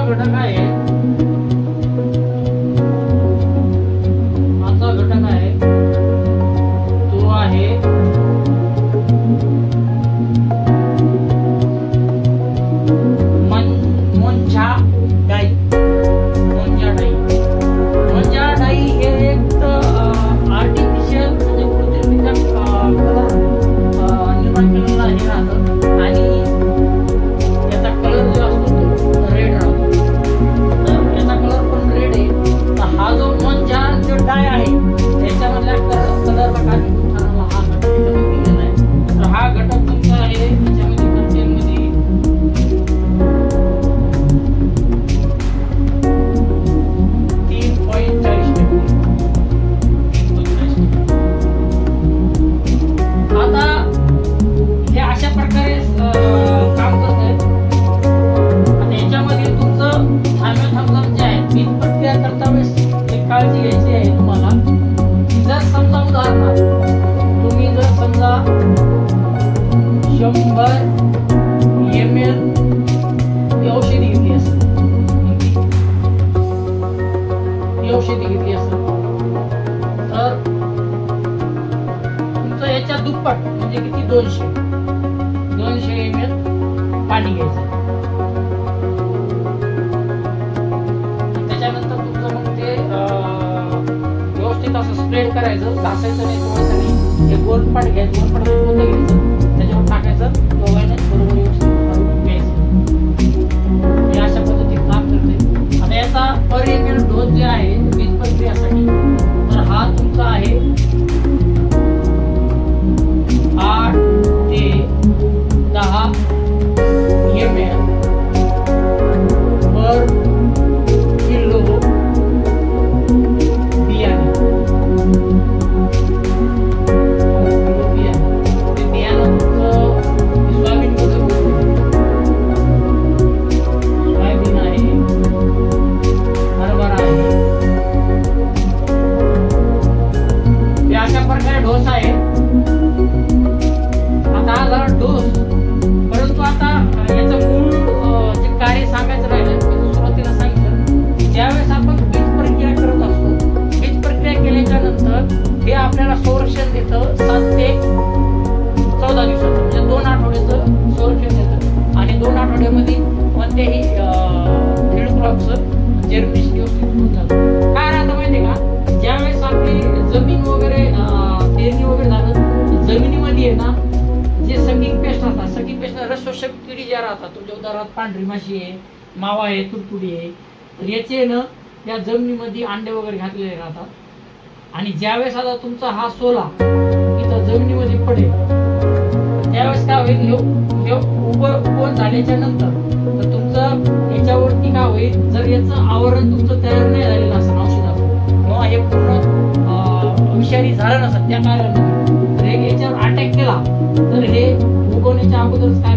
घटक आहे, पाचवा घटक आहे तो आहे मोंझा डाई. मोंझा डाई, मोंझा डाई हे एक आर्टिफिशियल म्हणजे कृत्रिमरित्या निर्माण केलेलं आहे राहतं आणि याचा कलर जो असतो तो रेड राहतो. तर याचा कलर पण रेड आहे. तर हा जो मोंझा जो डाय आहे त्याच्यामधल्या कलरला कारणीभूत ठरणारा हा घटक दिलेला आहे. तर हा घटक तुमचा आहे याच्यामध्ये कंटेनमध्ये 3.40%. आता हे अशा प्रकारे काम करत आहे. आता याच्यामध्ये तुमचं थायमोथॅक्सम जे आहे बीज प्रक्रिया करता वेळेस एक काळजी घ्यायची आहे तुम्हाला की जर समजा उदाहरणार्थ तुम्ही जर समजा 100 ml औषधी घेतली असेल, ती औषधी घेतली असेल तर तुमचं याच्या दुप्पट म्हणजे किती 200 ml पाणी घ्यायचं. त्याच्यानंतर तुमचं मग ते व्यवस्थित असं स्प्रेड करायचं, घासायचं नाही, थोडंसं नाही. एक गोलपाट घ्यायचं, गोलपाटाचं पोतं घ्यायचं, त्याच्यावर टाकायचं, दोघांना बरोबर व्यवस्थित करून घ्यायचं. हे अशा पद्धतीने काम करते. आता याचा पर ml डोस जे आहे बीज प्रक्रियासाठी तर हा तुमचा आहे 8 ते 10 ml पर किलो बियाणे. ते बियाणं तुमचं सोयाबीनमध्ये सोयाबीन आहे, हरभरा आहे. हे अशा प्रकारे डोस आहे. आता हा झाला डोस. परंतु आता याचं मूळ जे कार्य सांगायचं राहिलं मी सुरुवातीला सांगितलं की ज्यावेळेस आपण बीज प्रक्रिया करत असतो, बीज प्रक्रिया केल्याच्या नंतर हे आपल्याला संरक्षण देतं 7 ते 14 दिवसाचं म्हणजे 2 आठवड्याचं संरक्षण देतं. आणि 2 आठवड्यामध्ये कोणत्याही फील्ड क्रॉपचं जर्मिनेशन व्यवस्थित होऊन जातं. काय राहतं माहिती आहे का, ज्यावेळेस आपली जमीन वगैरे पेरणी वगैरे झालं, जमिनीमध्ये आहे ना जे सकिंग पेस्ट राहतात, सकिंग पेस्ट रसशोषक किडी ज्या राहतात, तुमच्या उदाहरणात पांढरी माशी आहे, मावा आहे, तुडतुडी आहे, तर याचे ना या जमिनीमध्ये अंडे वगैरे घातलेले राहतात. आणि ज्यावेळेस आता तुमचा हा सोला इथं जमिनीमध्ये पडेल त्यावेळेस काय होईल, हे उगवण झाल्याच्या नंतर तर तुमचं याच्यावरती काय होईल, जर याचं आवरण तुमचं तयार नाही झालेलं असेल औषधाचं किंवा हे पूर्ण विषारी झालं नसेल त्या कारणाने तर याच्यावर अटॅक केला तर हे उगवण्याच्या अगोदरच काय